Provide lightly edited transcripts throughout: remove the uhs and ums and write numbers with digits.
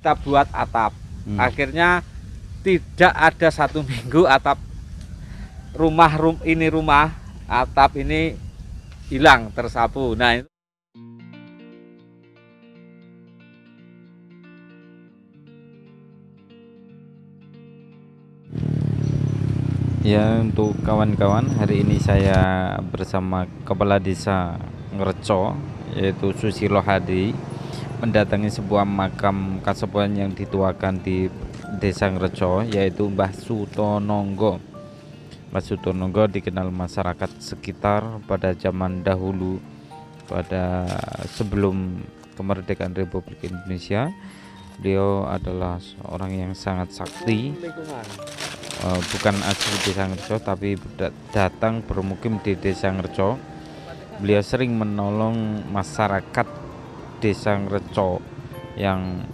kita buat atap. Akhirnya tidak ada 1 minggu atap rumah atap ini hilang, tersapu. Nah, itu ya, untuk kawan-kawan, hari ini saya bersama Kepala Desa Ngreco, yaitu Susilo Hadi, mendatangi sebuah makam kasepuhan yang dituakan di Desa Ngreco, yaitu Mbah Sutononggo. Mbah Sutononggo dikenal masyarakat sekitar pada zaman dahulu, pada sebelum kemerdekaan Republik Indonesia. Beliau adalah seorang yang sangat sakti, bukan asli Desa Ngreco tapi datang bermukim di Desa Ngreco. Beliau sering menolong masyarakat Desa Ngreco yang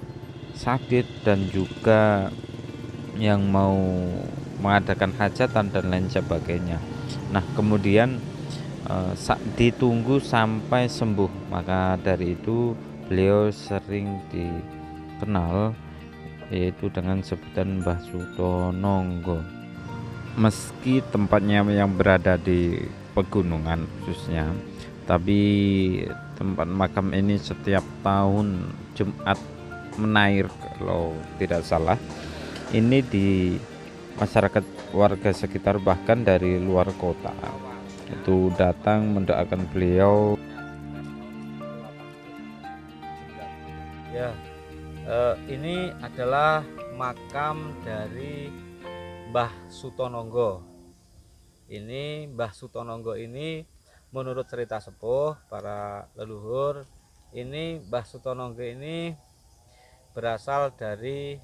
sakit dan juga yang mau mengadakan hajatan dan lain sebagainya. Nah, kemudian ditunggu sampai sembuh, maka dari itu beliau sering dikenal yaitu dengan sebutan Mbah Sutononggo. Meski tempatnya yang berada di pegunungan khususnya, tapi tempat makam ini setiap tahun Jumat Menair kalau tidak salah, ini di masyarakat warga sekitar bahkan dari luar kota itu datang mendoakan beliau. ya, ini adalah makam dari Mbah Sutononggo. Ini Mbah Sutononggo ini menurut cerita sepuh para leluhur, ini Mbah Sutononggo ini berasal dari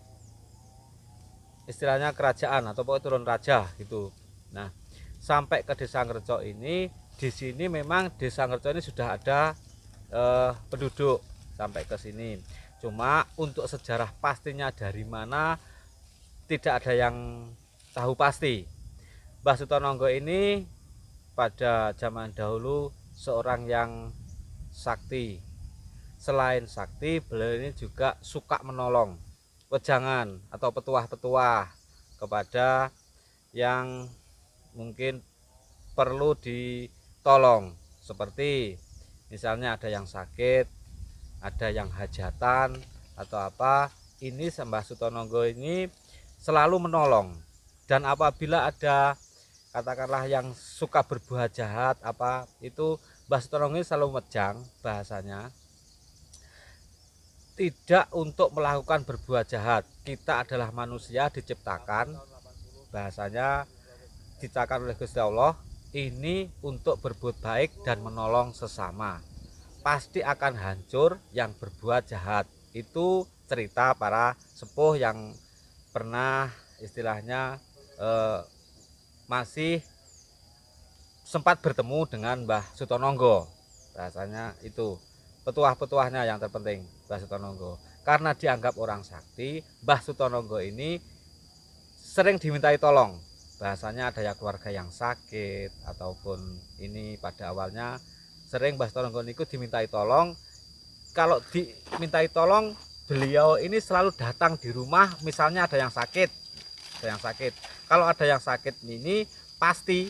istilahnya kerajaan atau pokoknya turun raja gitu. Nah, sampai ke Desa Ngreco ini, di sini memang Desa Ngreco ini sudah ada penduduk sampai ke sini. Cuma untuk sejarah pastinya dari mana tidak ada yang tahu pasti. Mbah Sutononggo ini pada zaman dahulu seorang yang sakti. Selain sakti, beliau ini juga suka menolong wejangan atau petuah-petuah kepada yang mungkin perlu ditolong, seperti misalnya ada yang sakit, ada yang hajatan atau apa. Ini Mbah Sutononggo ini selalu menolong, dan apabila ada katakanlah yang suka berbuat jahat apa itu, Mbah Sutononggo ini selalu mejang, bahasanya tidak untuk melakukan berbuat jahat. Kita adalah manusia diciptakan, bahasanya diciptakan oleh Gusti Allah ini untuk berbuat baik dan menolong sesama. Pasti akan hancur yang berbuat jahat. Itu cerita para sepuh yang pernah istilahnya masih sempat bertemu dengan Mbah Sutononggo. Bahasanya itu petuah-petuahnya yang terpenting Mbah Sutononggo, karena dianggap orang sakti. Mbah Sutononggo ini sering dimintai tolong, bahasanya ada ya keluarga yang sakit ataupun ini pada awalnya sering Mbah Sutononggo itu dimintai tolong. Kalau dimintai tolong, beliau ini selalu datang di rumah, misalnya ada yang sakit, kalau ada yang sakit ini pasti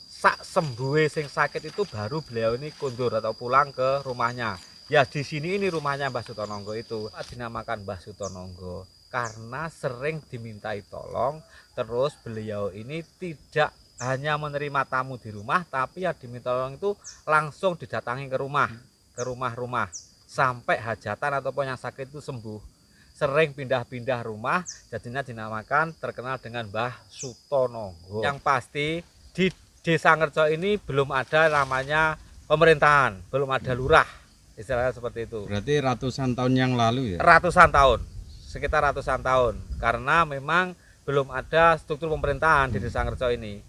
sak sembuhe sing sakit itu baru beliau ini kundur atau pulang ke rumahnya. Ya, di sini ini rumahnya Mbah Sutononggo itu dinamakan Mbah Sutononggo karena sering dimintai tolong. Terus beliau ini tidak hanya menerima tamu di rumah, tapi ya diminta tolong itu langsung didatangi ke rumah-rumah sampai hajatan ataupun yang sakit itu sembuh. Sering pindah-pindah rumah, jadinya dinamakan terkenal dengan Mbah Sutononggo. Yang pasti di Desa Ngreco ini belum ada namanya pemerintahan, belum ada lurah, istilahnya seperti itu. Berarti ratusan tahun yang lalu ya? Ratusan tahun, sekitar ratusan tahun, karena memang belum ada struktur pemerintahan di Desa Ngreco ini.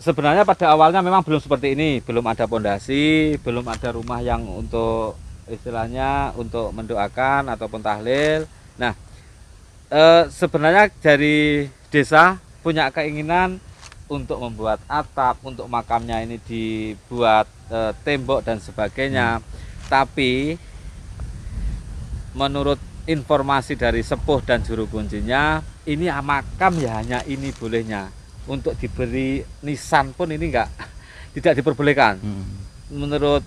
Sebenarnya pada awalnya memang belum seperti ini, belum ada pondasi, belum ada rumah yang untuk istilahnya untuk mendoakan ataupun tahlil. Nah, sebenarnya dari desa punya keinginan untuk membuat atap, untuk makamnya ini dibuat tembok dan sebagainya. Tapi menurut informasi dari sepuh dan juru kuncinya, ini makam ya hanya ini bolehnya. Untuk diberi nisan pun ini tidak diperbolehkan. Menurut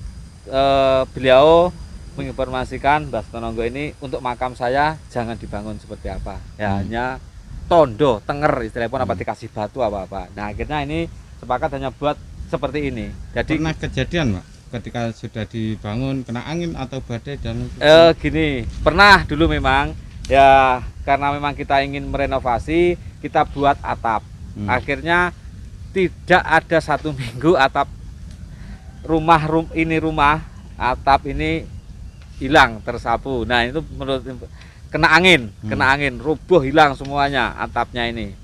beliau menginformasikan Mbah Sutononggo ini untuk makam saya jangan dibangun seperti apa. Ya hanya tondo, tenger istilahnya pun apa dikasih batu apa-apa. Nah, akhirnya ini sepakat hanya buat seperti ini. Jadi pernah kejadian, Pak, ketika sudah dibangun kena angin atau badai dan gini, pernah dulu memang ya karena memang kita ingin merenovasi, kita buat atap. Akhirnya tidak ada 1 minggu atap rumah atap ini hilang tersapu. Nah, itu menurut kena angin, rubuh, hilang semuanya atapnya ini.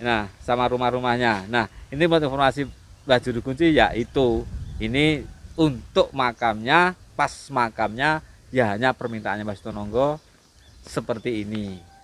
Nah, sama rumah-rumahnya. Nah, ini menurut informasi Mbah Juru Kunci ya itu. Ini untuk makamnya, pas makamnya ya hanya permintaannya Mbah Sutononggo seperti ini.